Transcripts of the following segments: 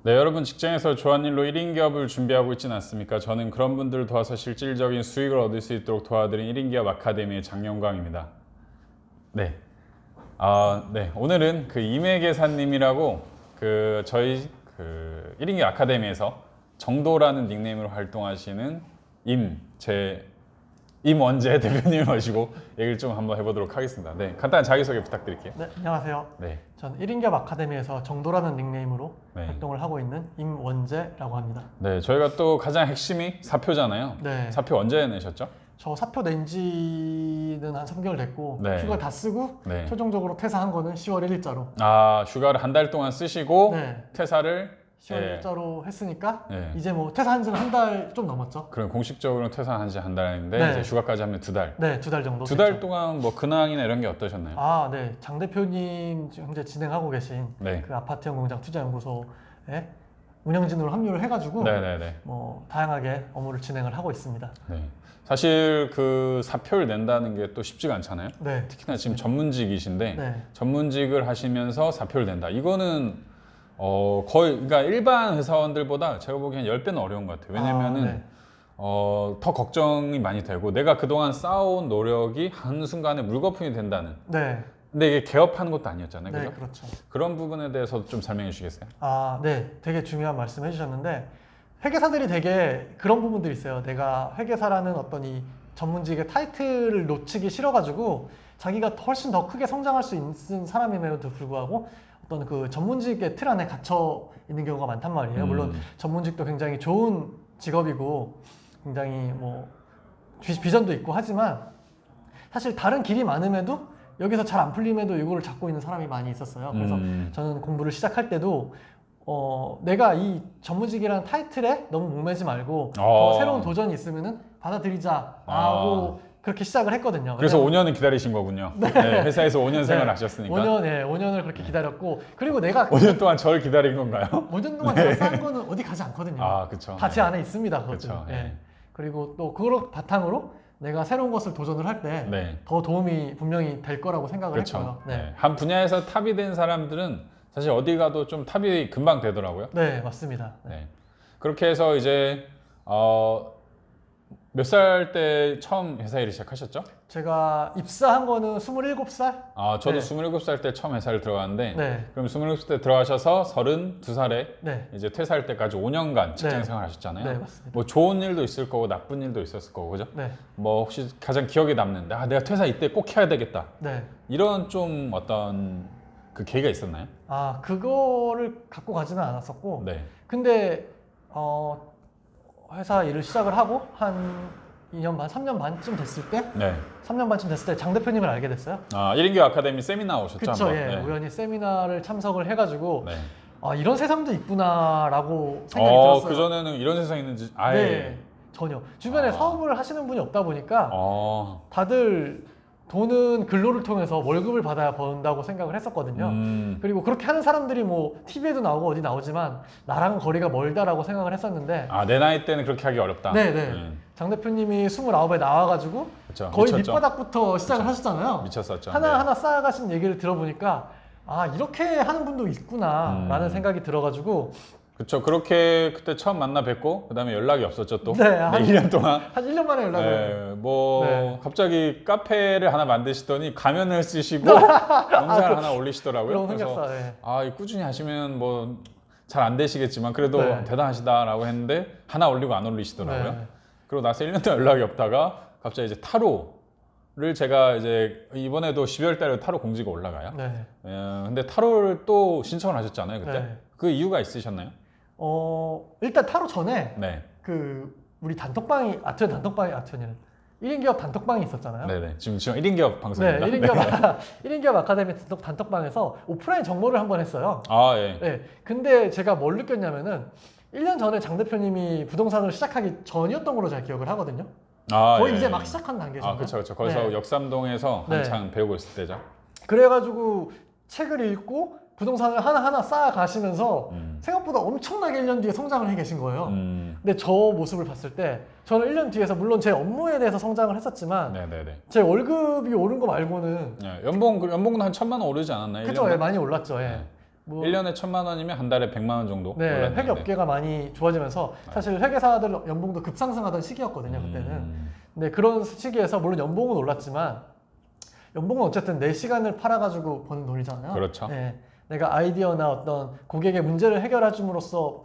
네, 여러분 직장에서 좋아하는 일로 1인 기업을 준비하고 있지는 않습니까? 저는 그런 분들을 도와서 실질적인 수익을 얻을 수 있도록 도와드린 1인 기업 아카데미의 장영광입니다. 네, 네, 오늘은 그 임혜계사님이라고 저희 1인 기업 아카데미에서 정도라는 닉네임으로 활동하시는 임원재 대표님을 모시고 얘기를 좀 한번 해보도록 하겠습니다. 네, 간단한 자기소개 부탁드릴게요. 네, 안녕하세요. 네, 전 1인기업 아카데미에서 정도라는 닉네임으로 네. 활동을 하고 있는 임원재라고 합니다. 네, 저희가 또 가장 핵심이 사표잖아요. 네. 사표 언제 내셨죠? 저 사표 낸 지는 한 3개월 됐고 네. 휴가 다 쓰고 네. 최종적으로 퇴사한 거는 10월 1일자로. 휴가를 한 달 동안 쓰시고 네. 퇴사를 10월 1일자로 했으니까 네. 이제 뭐 퇴사한 지는 한 달 좀 넘었죠. 그럼 공식적으로는 퇴사한 지 한 달인데 네. 이제 휴가까지 하면 두 달. 네, 2달 정도. 두 달 됐죠. 동안 뭐 근황이나 이런 게 어떠셨나요? 네. 장 대표님 지금 현재 진행하고 계신 네. 그 아파트형 공장 투자연구소에 운영진으로 합류를 해가지고 네네네. 뭐 다양하게 업무를 진행을 하고 있습니다. 네. 사실 그 사표를 낸다는 게 또 쉽지가 않잖아요. 네. 특히나 지금 전문직이신데 네. 전문직을 하시면서 사표를 낸다. 이거는 거의 그러니까 일반 회사원들보다 제가 보기엔 10배는 어려운 것 같아요. 왜냐면은 네. 더 걱정이 많이 되고 내가 그동안 쌓아온 노력이 한순간에 물거품이 된다는. 네. 근데 이게 개업하는 것도 아니었잖아요. 네, 그죠? 그렇죠. 그런 부분에 대해서 좀 설명해 주시겠어요? 네. 되게 중요한 말씀 해주셨는데, 회계사들이 되게 그런 부분들이 있어요. 내가 회계사라는 어떤 이 전문직의 타이틀을 놓치기 싫어가지고, 자기가 훨씬 더 크게 성장할 수 있는 사람임에도 불구하고, 어떤 그 전문직의 틀 안에 갇혀 있는 경우가 많단 말이에요. 물론 전문직도 굉장히 좋은 직업이고, 굉장히 뭐, 비전도 있고 하지만, 사실 다른 길이 많음에도 여기서 잘 안 풀림에도 이거를 잡고 있는 사람이 많이 있었어요. 그래서 저는 공부를 시작할 때도 내가 이 전문직이라는 타이틀에 너무 목매지 말고 더 새로운 도전이 있으면은 받아들이자 하고 그렇게 시작을 했거든요. 그래서 5년은 기다리신 거군요. 네. 회사에서 5년 생활을 하셨으니까. 5년을 그렇게 기다렸고, 그리고 내가 5년 동안 저를 기다린 건가요? 5년 동안 제가 쌓은 거는 어디 가지 않거든요. 그렇죠. 다 제 안에 있습니다. 그것도. 그쵸, 네. 네. 그리고 또 그걸 바탕으로 내가 새로운 것을 도전을 할 때 더 네. 도움이 분명히 될 거라고 생각을 그렇죠. 했고요. 네. 한 분야에서 탑이 된 사람들은 사실 어디 가도 좀 탑이 금방 되더라고요. 네, 맞습니다. 네. 그렇게 해서 이제 몇 살 때 처음 회사 일을 시작하셨죠? 제가 입사한 거는 27살? 저도 네. 27살 때 처음 회사를 들어갔는데 네. 그럼 27살 때 들어가셔서 32살에 네. 이제 퇴사할 때까지 5년간 직장 네. 생활 하셨잖아요. 네, 맞습니다. 뭐 좋은 일도 있을 거고 나쁜 일도 있었을 거고 그죠? 네. 뭐 혹시 가장 기억에 남는데 내가 퇴사 이때 꼭 해야 되겠다. 네. 이런 좀 어떤 그 계기가 있었나요? 그거를 갖고 가지는 않았었고, 네. 근데, 회사 일을 시작을 하고 한 2년 반, 3년 반쯤 됐을 때, 네. 3년 반쯤 됐을 때 장 대표님을 알게 됐어요. 1인기 아카데미 세미나 오셨죠? 그쵸, 한번? 예. 네. 우연히 세미나를 참석을 해가지고, 네. 이런 세상도 있구나라고 생각이 들었어요. 그전에는 이런 세상이 있는지 아예. 네, 전혀. 주변에 사업을 하시는 분이 없다 보니까, 다들 돈은 근로를 통해서 월급을 받아야 번다고 생각을 했었거든요. 그리고 그렇게 하는 사람들이 뭐 TV에도 나오고 어디 나오지만 나랑 거리가 멀다라고 생각을 했었는데, 내 나이 때는 그렇게 하기 어렵다. 네네. 장 대표님이 29에 나와가지고 그쵸, 거의 미쳤죠. 밑바닥부터 시작을 그쵸. 하셨잖아요. 미쳤었죠. 하나하나 쌓아가신 얘기를 들어보니까 이렇게 하는 분도 있구나 라는 생각이 들어가지고, 그렇죠. 그렇게 그때 처음 만나 뵙고 그다음에 연락이 없었죠 또. 네, 1년 동안. 한 1년 만에 연락을. 갑자기 카페를 하나 만드시더니 가면을 쓰시고 영상을 하나 올리시더라고요. 그런 그래서 흑역사. 꾸준히 하시면 뭐 잘 안 되시겠지만 그래도 네. 대단하시다라고 했는데 하나 올리고 안 올리시더라고요. 네. 그리고 나서 1년 동안 연락이 없다가 갑자기 이제 타로를 제가 이제 이번에도 12월 달에 타로 공지가 올라가요. 네. 근데 타로를 또 신청을 하셨잖아요, 그때. 네. 그 이유가 있으셨나요? 일단 타로 전에 네. 우리 아트원이는 1인 기업 단톡방이 있었잖아요. 네네. 지금 1인 기업 방송입니다. 네, 1인 기업 아카데미 단톡방에서 오프라인 정모를 한번 했어요. 예. 네, 근데 제가 뭘 느꼈냐면은 1년 전에 장 대표님이 부동산을 시작하기 전이었던 걸로 잘 기억을 하거든요. 거의 예. 이제 막 시작한 단계잖아요. 그렇죠. 거기서 네. 역삼동에서 네. 한창 배우고 있을 때죠. 그래가지고 책을 읽고 부동산을 하나하나 쌓아 가시면서 생각보다 엄청나게 1년 뒤에 성장을 해 계신 거예요. 근데 저 모습을 봤을 때 저는 1년 뒤에서 물론 제 업무에 대해서 성장을 했었지만 네네네. 제 월급이 오른 거 말고는 연봉은 한 1,000만 원 오르지 않았나요? 그죠, 1년간? 많이 올랐죠. 예. 네. 뭐 1년에 1,000만 원이면 한 달에 100만 원 정도 네, 올랐는데. 회계 업계가 많이 좋아지면서 사실 회계사들 연봉도 급상승하던 시기였거든요, 그때는. 근데 그런 시기에서 물론 연봉은 올랐지만 연봉은 어쨌든 내 시간을 팔아가지고 버는 돈이잖아요. 그렇죠. 네, 내가 아이디어나 어떤 고객의 문제를 해결해 줌으로써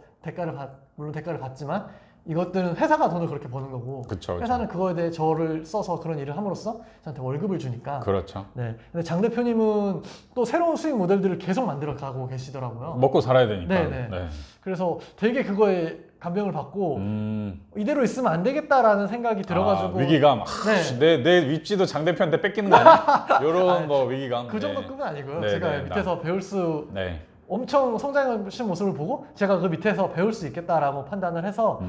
물론 대가를 받지만 이것들은 회사가 돈을 그렇게 버는 거고 그쵸. 회사는 그거에 대해 저를 써서 그런 일을 함으로써 저한테 월급을 주니까. 그렇죠. 네. 근데 장 대표님은 또 새로운 수익 모델들을 계속 만들어 가고 계시더라고요. 먹고 살아야 되니까. 네네. 네. 그래서 되게 그거에 감명을 받고 이대로 있으면 안 되겠다라는 생각이 들어가지고 위기감. 네. 내 윗지도 장 대표한테 뺏기는 거 아니야? 이런 거 위기감. 그 정도 급은 아니고요. 네, 제가 네, 밑에서 배울 수 네. 엄청 성장하신 모습을 보고 제가 그 밑에서 배울 수 있겠다라고 판단을 해서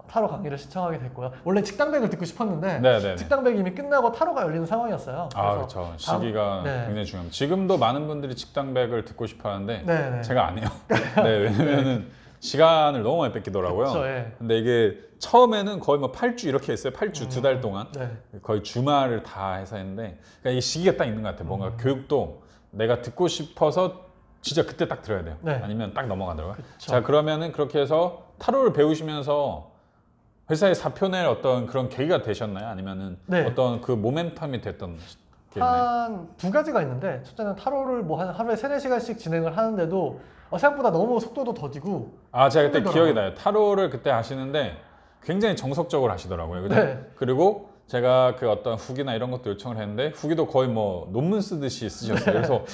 타로 강의를 신청하게 됐고요. 원래 직당백을 듣고 싶었는데 네네. 직당백이 이미 끝나고 타로가 열리는 상황이었어요. 그렇죠. 시기가 네. 굉장히 중요합니다. 지금도 많은 분들이 직당백을 듣고 싶어 하는데 네네. 제가 안 해요. 네, 왜냐면은 시간을 너무 많이 뺏기더라고요. 그쵸, 예. 근데 이게 처음에는 거의 뭐 8주 이렇게 했어요. 8주 2달 동안. 네. 거의 주말을 다 해서 했는데 그러니까 이 시기가 딱 있는 것 같아요. 뭔가 교육도 내가 듣고 싶어서 진짜 그때 딱 들어야 돼요. 네. 아니면 딱 넘어가더라고요. 그쵸. 자, 그러면은 그렇게 해서 타로를 배우시면서 회사에 사표 낼 어떤 그런 계기가 되셨나요? 아니면은 네. 어떤 그 모멘텀이 됐던 계기나요? 한 두 가지가 있는데 첫째는 타로를 뭐 한 하루에 3-4시간씩 진행을 하는데도 생각보다 너무 속도도 더디고 제가 그때 힘들더라고요. 기억이 나요. 타로를 그때 하시는데 굉장히 정석적으로 하시더라고요. 그죠? 네. 그리고 제가 그 어떤 후기나 이런 것도 요청을 했는데 후기도 거의 뭐 논문 쓰듯이 쓰셨어요. 그래서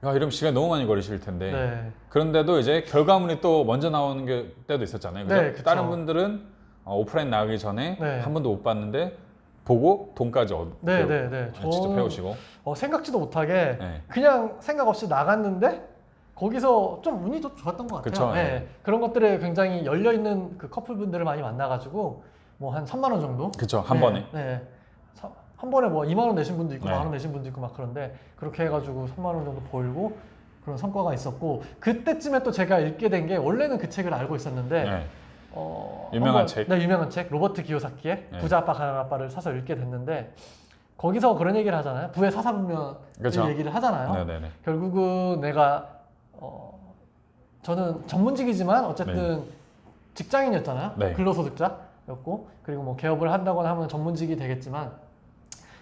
야, 이러면 시간이 너무 많이 걸리실 텐데. 네. 그런데도 이제 결과물이 또 먼저 나오는 때도 있었잖아요. 그죠? 네, 그쵸. 다른 분들은 오프라인 나가기 전에 네. 한 번도 못 봤는데 보고 돈까지 네, 네, 네. 직접 저는 배우시고. 생각지도 못하게 네. 그냥 생각 없이 나갔는데 거기서 좀 운이 좀 좋았던 것 같아요. 그쵸, 네. 네. 그런 것들에 굉장히 열려 있는 그 커플분들을 많이 만나가지고 뭐 한 3만 원 정도. 그쵸, 한 네, 번에. 네. 한 번에 뭐 2만 원 내신 분도 있고 네. 1만 원 내신 분도 있고 막 그런데 그렇게 해가지고 3만 원 정도 벌고 그런 성과가 있었고 그때쯤에 또 제가 읽게 된 게 원래는 그 책을 알고 있었는데 네. 유명한 책. 네, 유명한 책 로버트 기요사키의 네. 부자 아빠 가난한 아빠를 사서 읽게 됐는데 거기서 그런 얘기를 하잖아요. 부의 사사분면을 그쵸. 얘기를 하잖아요. 네네네. 결국은 내가 저는 전문직이지만 어쨌든 직장인이었잖아요. 네. 근로소득자였고 그리고 뭐 개업을 한다거나 하면 전문직이 되겠지만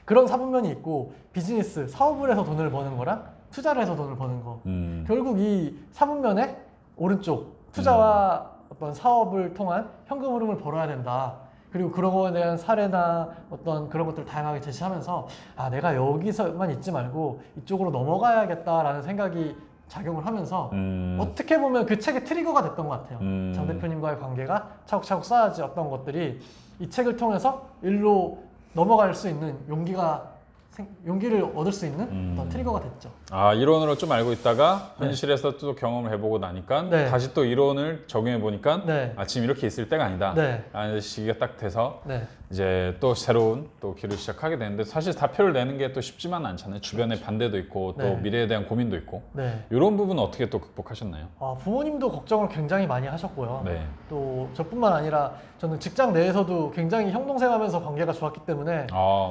그런 사분면이 있고 비즈니스 사업을 해서 돈을 버는 거랑 투자를 해서 돈을 버는 거 결국 이 사분면의 오른쪽 투자와 어떤 사업을 통한 현금 흐름을 벌어야 된다. 그리고 그런 거에 대한 사례나 어떤 그런 것들을 다양하게 제시하면서 내가 여기서만 있지 말고 이쪽으로 넘어가야겠다라는 생각이 작용을 하면서 어떻게 보면 그 책의 트리거가 됐던 것 같아요. 장 대표님과의 관계가 차곡차곡 쌓아졌던 것들이 이 책을 통해서 일로 넘어갈 수 있는 용기를 얻을 수 있는 어떤 트리거가 됐죠. 이론으로 좀 알고 있다가 네. 현실에서 또 경험을 해보고 나니까 네. 다시 또 이론을 적용해 보니까 네. 지금 이렇게 있을 때가 아니다. 네. 라는 시기가 딱 돼서 네. 이제 또 새로운 또 길을 시작하게 되는데 사실 사표를 내는 게 또 쉽지만은 않잖아요. 주변에 반대도 있고 또 네. 미래에 대한 고민도 있고 네. 이런 부분은 어떻게 또 극복하셨나요? 부모님도 걱정을 굉장히 많이 하셨고요. 네. 또 저뿐만 아니라 저는 직장 내에서도 굉장히 형 동생하면서 관계가 좋았기 때문에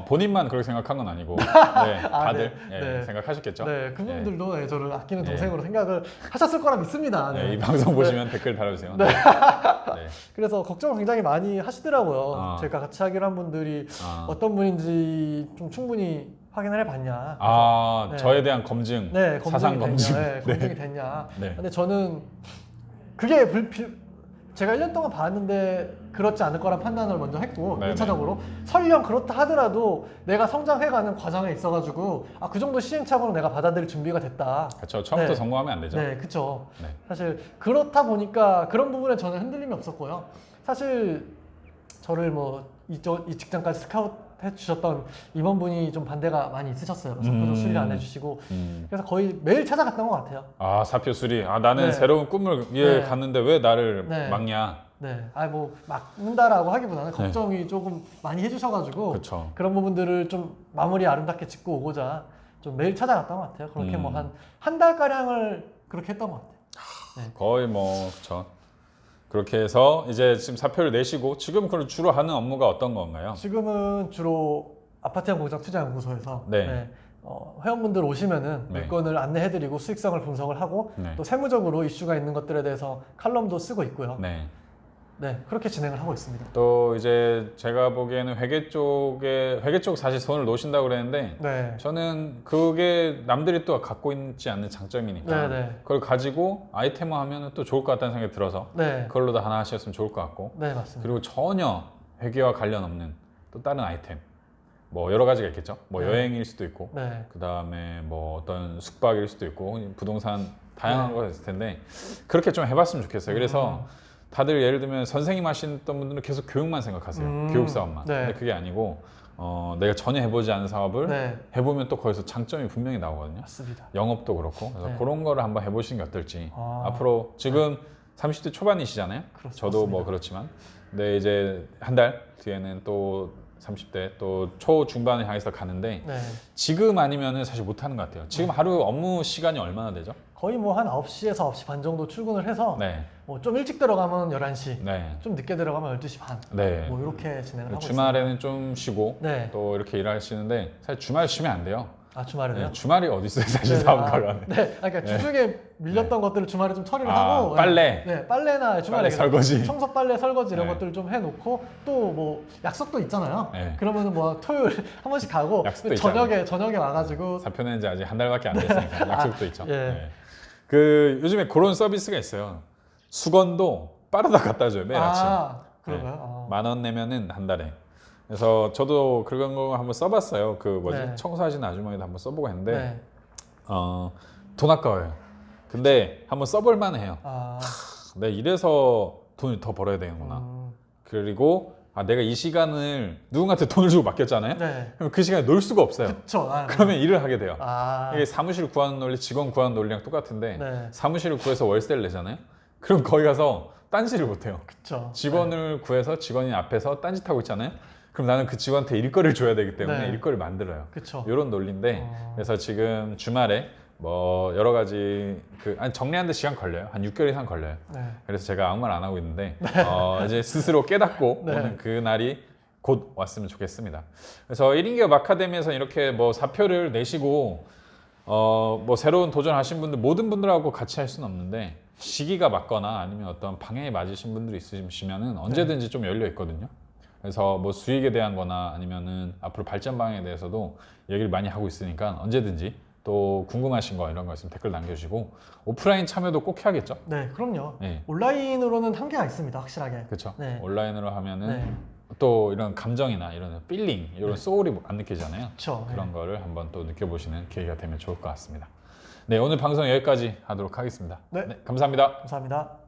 본인만 그렇게 생각한 건 아니고 네, 다들 네. 예, 네. 생각하셨겠죠? 네, 그분들도 네, 저를 아끼는 네. 동생으로 생각을 하셨을 거라 믿습니다. 네, 네. 이 방송 보시면 댓글 달아주세요. 네. 네. 그래서 걱정을 굉장히 많이 하시더라고요. 아. 제가 같이 하기로 한 분들이 어떤 분인지 좀 충분히 확인을 해봤냐. 네. 저에 대한 검증, 네, 사상 검증. 됐냐, 네, 검증이 됐냐. 네. 근데 저는 그게 제가 1년 동안 봤는데 그렇지 않을 거란 판단을 먼저 했고 네네. 1차적으로 설령 그렇다 하더라도 내가 성장해가는 과정에 있어가지고 그 정도 시행착오는 내가 받아들일 준비가 됐다. 그렇죠. 처음부터 네. 성공하면 안 되죠. 네, 그쵸. 네. 사실 그렇다 보니까 그런 부분에 저는 흔들림이 없었고요. 사실 저를 이 직장까지 스카우트 해주셨던 임원분이 좀 반대가 많이 있으셨어요. 사표도 수리를 안 해주시고 그래서 거의 매일 찾아갔던 것 같아요. 사표 수리. 나는 네. 새로운 꿈을 위해 네. 갔는데 왜 나를 네. 막냐. 네, 막는다라고 하기보다는 걱정이 조금 많이 해주셔가지고 그쵸. 그런 부분들을 좀 마무리 아름답게 짓고 오고자 좀 매일 찾아갔던 것 같아요. 그렇게 뭐 한 달 가량을 그렇게 했던 것 같아요. 네. 거의 그쵸. 그렇게 해서 이제 지금 사표를 내시고 지금 그럼 주로 하는 업무가 어떤 건가요? 지금은 주로 아파트형 공장 투자연구소에서 네. 회원분들 오시면은 네. 물건을 안내해드리고 수익성을 분석을 하고 네. 또 세무적으로 이슈가 있는 것들에 대해서 칼럼도 쓰고 있고요. 네. 네, 그렇게 진행을 하고 있습니다. 또 이제 제가 보기에는 회계 쪽 사실 손을 놓으신다고 그랬는데 네. 저는 그게 남들이 또 갖고 있지 않는 장점이니까 네, 네. 그걸 가지고 아이템화 하면 또 좋을 것 같다는 생각이 들어서 네. 그걸로도 하나 하셨으면 좋을 것 같고 네, 맞습니다. 그리고 전혀 회계와 관련 없는 또 다른 아이템 뭐 여러 가지가 있겠죠. 뭐 네. 여행일 수도 있고 네. 그 다음에 뭐 어떤 숙박일 수도 있고 부동산 다양한 네. 거가 있을 텐데 그렇게 좀 해봤으면 좋겠어요. 그래서 다들 예를 들면 선생님 하시던 분들은 계속 교육만 생각하세요. 교육 사업만. 네. 근데 그게 아니고 내가 전혀 해보지 않은 사업을 네. 해보면 또 거기서 장점이 분명히 나오거든요. 맞습니다. 영업도 그렇고 그래서 네. 그런 거를 한번 해보시는 게 어떨지. 아. 앞으로 지금 30대 초반이시잖아요. 저도 뭐 맞습니다. 그렇지만 근데 이제 한 달 뒤에는 또 30대 또 초중반을 향해서 가는데 네. 지금 아니면은 사실 못하는 것 같아요. 지금 하루 업무 시간이 얼마나 되죠? 거의 뭐 한 9시에서 9시 반 정도 출근을 해서 네, 뭐 좀 일찍 들어가면 11시, 네, 좀 늦게 들어가면 12시 반. 네. 뭐 이렇게 진행을 하고 주말에는 좀 쉬고 네. 또 이렇게 일하시는데 사실 주말 쉬면 안 돼요. 있습니다. 아, 주말에요? 네, 주말이 어디 있어요, 사실 네, 사업가가. 네, 그러니까 주중에 밀렸던 것들을 주말에 좀 처리를 아, 하고 빨래. 네, 빨래나 주말에 빨래 설거지. 청소 빨래 설거지 이런 네. 것들을 좀 해놓고 또 뭐 약속도 있잖아요. 네. 그러면은 뭐 토요일 한 번씩 가고 약속도 저녁에 와가지고 사표 낸 지 아직 한 달밖에 안 됐으니까 약속도 있죠. 예. 네. 그 요즘에 그런 서비스가 있어요. 수건도 빠르다 갖다 줘요 매일 아침. 그런가요? 10,000원 내면은 한 달에. 그래서 저도 그런 거 한번 써봤어요. 그 뭐지 네. 청소하시는 아주머니도 한번 써보고 했는데 네. 돈 아까워요. 근데 한번 써볼 만해요. 아, 내 이래서 돈을 더 벌어야 되는구나. 그리고 내가 이 시간을 누군가한테 돈을 주고 맡겼잖아요. 네. 그럼 그 시간에 놀 수가 없어요. 그쵸. 그러면 일을 하게 돼요. 아, 이게 사무실 구하는 논리, 직원 구하는 논리랑 똑같은데 네. 사무실을 구해서 월세를 내잖아요. 그럼 거기 가서 딴짓을 못해요. 그쵸. 직원을 구해서 직원이 앞에서 딴짓하고 있잖아요. 그럼 나는 그 직원한테 일거리를 줘야 되기 때문에 네. 일거리를 만들어요. 그쵸. 이런 논리인데 그래서 지금 주말에 뭐 여러 가지 정리하는데 시간 걸려요. 한 6개월 이상 걸려요. 네. 그래서 제가 아무 말 안 하고 있는데 이제 스스로 깨닫고 네. 오는 그 날이 곧 왔으면 좋겠습니다. 그래서 1인 기업 아카데미에서 이렇게 뭐 사표를 내시고 뭐 새로운 도전하신 분들 모든 분들하고 같이 할 수는 없는데 시기가 맞거나 아니면 어떤 방향이 맞으신 분들이 있으시면은 언제든지 좀 열려 있거든요. 그래서 뭐 수익에 대한 거나 아니면은 앞으로 발전 방향에 대해서도 얘기를 많이 하고 있으니까 언제든지 또 궁금하신 거 이런 거 있으면 댓글 남겨주시고 오프라인 참여도 꼭 해야겠죠? 네, 그럼요. 네. 온라인으로는 한계가 있습니다, 확실하게. 그렇죠. 네. 온라인으로 하면은 네. 또 이런 감정이나 이런 필링, 이런 소울이 안 느껴지잖아요. 그쵸. 그런 거를 한번 또 느껴보시는 계기가 되면 좋을 것 같습니다. 네, 오늘 방송 여기까지 하도록 하겠습니다. 네. 감사합니다. 감사합니다.